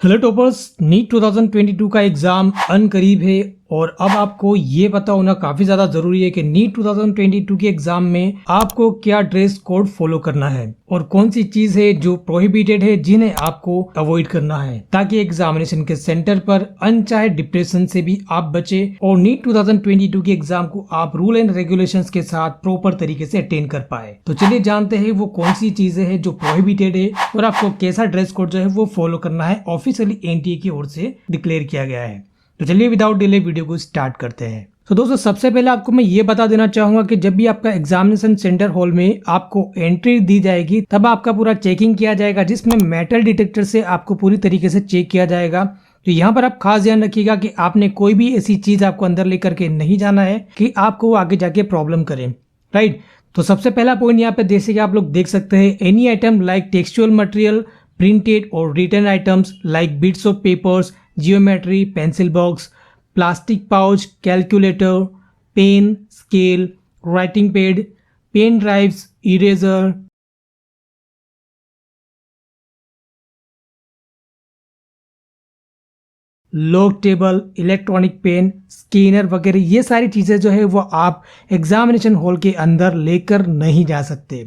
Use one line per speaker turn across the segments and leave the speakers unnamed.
Hello toppers, NEET 2022 का exam करीब है और अब आपको ये पता होना काफी ज्यादा जरूरी है कि नीट 2022 के एग्जाम में आपको क्या ड्रेस कोड फॉलो करना है और कौन सी चीज है जो प्रोहिबिटेड है जिन्हें आपको अवॉइड करना है, ताकि एग्जामिनेशन के सेंटर पर अनचाहे डिप्रेशन से भी आप बचे और नीट 2022 के एग्जाम को आप रूल एंड रेगुलेशंस के साथ प्रॉपर तरीके से अटेंड कर पाए। तो चलिए जानते हैं वो कौन सी चीजें हैं जो प्रोहिबिटेड है और आपको कैसा ड्रेस कोड जो है वो फॉलो करना है, ऑफिशियली एनटीए की ओर से डिक्लेयर किया गया है। तो चलिए विदाउट डिले वीडियो को स्टार्ट करते हैं। तो दोस्तों, सबसे पहले आपको मैं ये बता देना चाहूंगा कि जब भी आपका एग्जामिनेशन सेंटर हॉल में आपको एंट्री दी जाएगी तब आपका पूरा चेकिंग किया जाएगा, जिसमें मेटल डिटेक्टर से आपको पूरी तरीके से चेक किया जाएगा। तो यहाँ पर आप खास ध्यान रखिएगा कि आपने कोई भी ऐसी चीज आपको अंदर लेकर के नहीं जाना है कि आपको आगे जाके प्रॉब्लम करे, राइट। तो सबसे पहला पॉइंट यहाँ पे जैसे कि आप लोग देख सकते हैं, any item like textual material, printed और written items like bits of papers, geometry, pencil box, plastic pouch, calculator, pen, scale, writing pad, pen drives, eraser, log table, electronic pen, scanner वगैरह ये सारी चीज़ें जो है वो आप एग्जामिनेशन हॉल के अंदर लेकर नहीं जा सकते,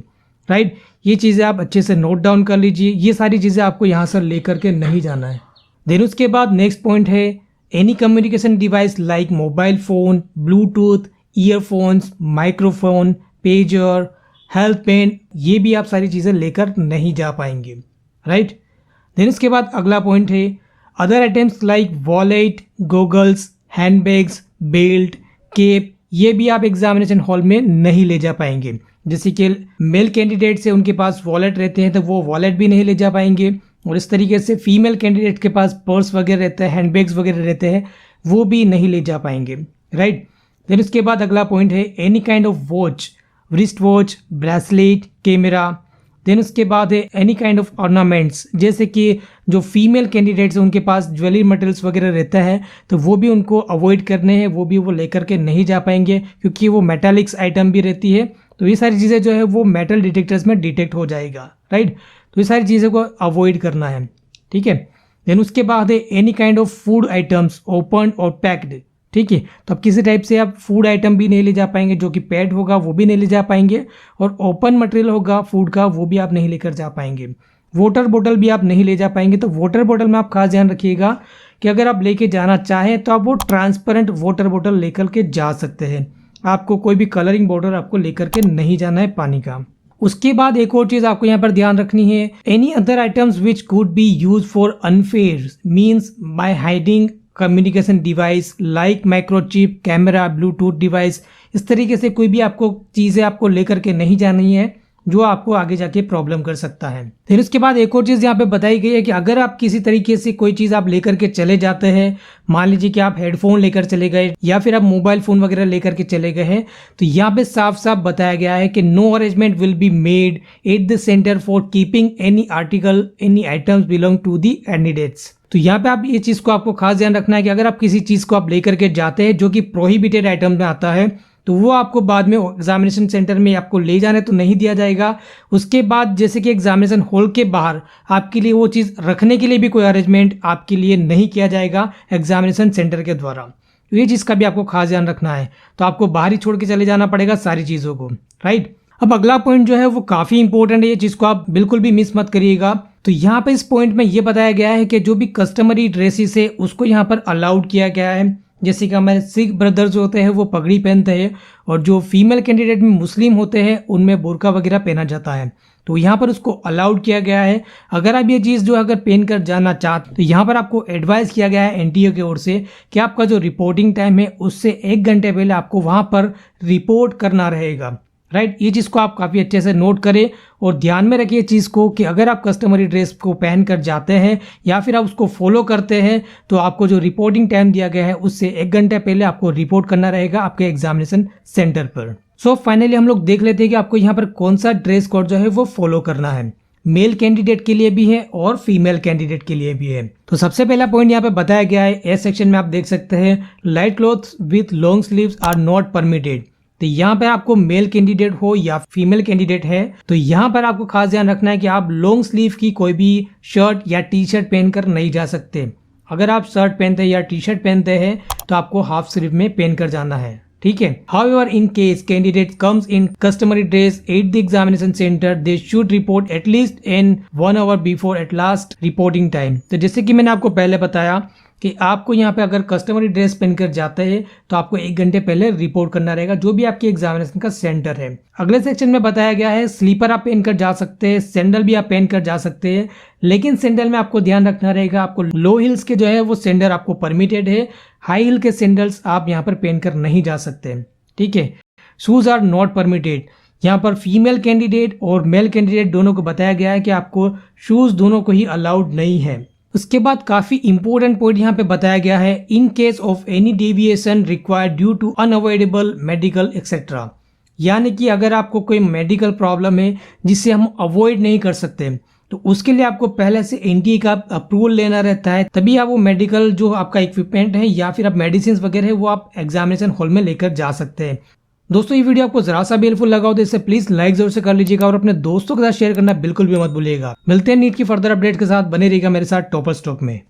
राइट। ये चीज़ें आप अच्छे से नोट डाउन कर लीजिए, ये सारी चीज़ें आपको यहाँ से लेकर के नहीं जाना है। देन उसके बाद नेक्स्ट पॉइंट है, any communication device like mobile phone, bluetooth, earphones, microphone, pager, health pen, ये भी आप सारी चीज़ें लेकर नहीं जा पाएंगे, राइट। देन इसके बाद अगला पॉइंट है, other items like wallet, goggles, handbags, belt, cap, ये भी आप एग्जामिनेशन हॉल में नहीं ले जा पाएंगे। जैसे कि मेल कैंडिडेट से उनके पास वॉलेट रहते हैं तो वो वॉलेट भी नहीं ले जा पाएंगे, और इस तरीके से फीमेल कैंडिडेट के पास पर्स वगैरह रहते हैं, हैंडबैग्स वगैरह रहते हैं, वो भी नहीं ले जा पाएंगे, राइट। देन उसके बाद अगला पॉइंट है, any kind of watch, wrist watch, bracelet, camera. Then उसके बाद है एनी काइंड ऑफ ऑर्नामेंट्स, जैसे कि जो फीमेल कैंडिडेट्स हैं उनके पास ज्वेलरी मटेरियल्स वगैरह रहता है तो वो भी उनको अवॉइड करने हैं, वो भी वो लेकर के नहीं जा पाएंगे क्योंकि वो मेटालिक्स आइटम भी रहती है। तो ये सारी चीज़ें जो है वो मेटल डिटेक्टर्स में डिटेक्ट हो जाएगा, राइट। तो ये सारी चीज़ों को अवॉइड करना है, ठीक है। देन उसके बाद है any kind of food items open और पैक्ड, ठीक है। तो अब किसी टाइप से आप फूड आइटम भी नहीं ले जा पाएंगे, जो कि पैड होगा वो भी नहीं ले जा पाएंगे, और ओपन मटेरियल होगा फूड का वो भी आप नहीं लेकर जा पाएंगे। वाटर बोतल भी आप नहीं ले जा पाएंगे। तो वाटर बोतल में आप खास ध्यान रखिएगा कि अगर आप लेके जाना चाहें तो आप वो ट्रांसपेरेंट वाटर बोतल लेकर के जा सकते हैं, आपको कोई भी कलरिंग बोतल आपको लेकर के नहीं जाना है पानी का। उसके बाद एक और चीज आपको यहाँ पर ध्यान रखनी है, any other items which could be use for unfair means by hiding communication device like microchip, camera, Bluetooth device, इस तरीके से कोई भी आपको चीजें आपको लेकर के नहीं जानी है जो आपको आगे जाके प्रॉब्लम कर सकता है। फिर उसके बाद एक और चीज यहाँ पे बताई गई है कि अगर आप किसी तरीके से कोई चीज आप लेकर के चले जाते हैं, मान लीजिए कि आप हेडफोन लेकर चले गए या फिर आप मोबाइल फोन वगैरह लेकर के चले गए हैं, तो यहाँ पे साफ साफ बताया गया है कि no arrangement will be made at the centre for keeping any article, any items belong to the candidates. तो यहाँ पे आप ये चीज को आपको खास ध्यान रखना है कि अगर आप किसी चीज को आप लेकर के जाते हैं जो कि प्रोहिबिटेड आइटम में आता है तो वो आपको बाद में एग्जामिनेशन सेंटर में आपको ले जाने तो नहीं दिया जाएगा। उसके बाद जैसे कि एग्जामिनेशन हॉल के बाहर आपके लिए वो चीज़ रखने के लिए भी कोई अरेंजमेंट आपके लिए नहीं किया जाएगा एग्जामिनेशन सेंटर के द्वारा। तो ये चीज़ का भी आपको खास ध्यान रखना है, तो आपको बाहर ही छोड़ के चले जाना पड़ेगा सारी चीज़ों को, राइट। अब अगला पॉइंट जो है वो काफ़ी इंपॉर्टेंट है, ये चीज़ को आप बिल्कुल भी मिस मत करिएगा। तो यहाँ पे इस पॉइंट में ये बताया गया है कि जो भी कस्टमरी ड्रेसेस है उसको यहाँ पर अलाउड किया गया है। जैसे कि हमारे सिख ब्रदर्स जो होते हैं वो पगड़ी पहनते हैं, और जो फीमेल कैंडिडेट में मुस्लिम होते हैं उनमें बुर्का वगैरह पहना जाता है, तो यहाँ पर उसको अलाउड किया गया है। अगर आप ये चीज़ जो अगर पहन कर जाना चाहते तो यहाँ पर आपको एडवाइस किया गया है एनटीए की ओर से कि आपका जो रिपोर्टिंग टाइम है उससे 1 घंटे पहले आपको वहाँ पर रिपोर्ट करना रहेगा, राइट। ये चीज़ को आप काफ़ी अच्छे से नोट करें और ध्यान में रखिए चीज़ को कि अगर आप कस्टमरी ड्रेस को पहन कर जाते हैं या फिर आप उसको फॉलो करते हैं तो आपको जो रिपोर्टिंग टाइम दिया गया है उससे 1 घंटे पहले आपको रिपोर्ट करना रहेगा आपके एग्जामिनेशन सेंटर पर। सो फाइनली हम लोग देख लेते हैं कि आपको यहाँ पर कौन सा ड्रेस कोड जो है वो फॉलो करना है। मेल कैंडिडेट के लिए भी है और फीमेल कैंडिडेट के लिए भी है। तो सबसे पहला पॉइंट यहाँ पे बताया गया है, ए सेक्शन में आप देख सकते हैं, light clothes with long sleeves are not permitted. तो यहाँ पर आपको मेल कैंडिडेट हो या फीमेल कैंडिडेट है तो यहाँ पर आपको खास ध्यान रखना है कि आप लॉन्ग स्लीव की कोई भी शर्ट या टी शर्ट पहनकर नहीं जा सकते। अगर आप शर्ट पहनते हैं या टी शर्ट पहनते हैं तो आपको हाफ स्लीव में पहनकर जाना है, ठीक है। However, in case candidate comes in customary dress at the examination center, they should report at least in 1 hour before at last reporting time। तो जैसे कि मैंने आपको पहले बताया कि आपको यहाँ पे अगर कस्टमरी ड्रेस पहनकर जाते हैं तो आपको 1 घंटे पहले रिपोर्ट करना रहेगा जो भी आपके एग्जामिनेशन का सेंटर है। अगले सेक्शन में बताया गया है स्लीपर आप पहनकर जा सकते हैं, सैंडल भी आप पहनकर जा सकते हैं, लेकिन सैंडल में आपको ध्यान रखना रहेगा आपको लो हिल्स के जो है वो सैंडल आपको परमिटेड है, हाई हिल के सैंडल्स आप यहाँ पर पहनकर नहीं जा सकते, ठीक है। Shoes are not permitted. यहाँ पर फीमेल कैंडिडेट और मेल कैंडिडेट दोनों को बताया गया है कि आपको शूज दोनों को ही अलाउड नहीं है। उसके बाद काफी इंपॉर्टेंट पॉइंट यहाँ पे बताया गया है, in case of any deviation required due to unavoidable medical etcetera, यानी कि अगर आपको कोई मेडिकल प्रॉब्लम है जिसे हम अवॉइड नहीं कर सकते तो उसके लिए आपको पहले से एनटीए का अप्रूवल लेना रहता है, तभी आप वो मेडिकल जो आपका इक्विपमेंट है या फिर आप मेडिसिन वगैरह है वो आप एग्जामिनेशन हॉल में लेकर जा सकते हैं। दोस्तों ये वीडियो आपको जरा सा भी हेल्पफुल लगा हो तो इसे प्लीज लाइक जरूर से कर लीजिएगा और अपने दोस्तों के साथ शेयर करना बिल्कुल भी मत भूलिएगा। मिलते हैं नीट की फर्दर अपडेट के साथ, बने रहिएगा मेरे साथ टॉपर स्टॉक में।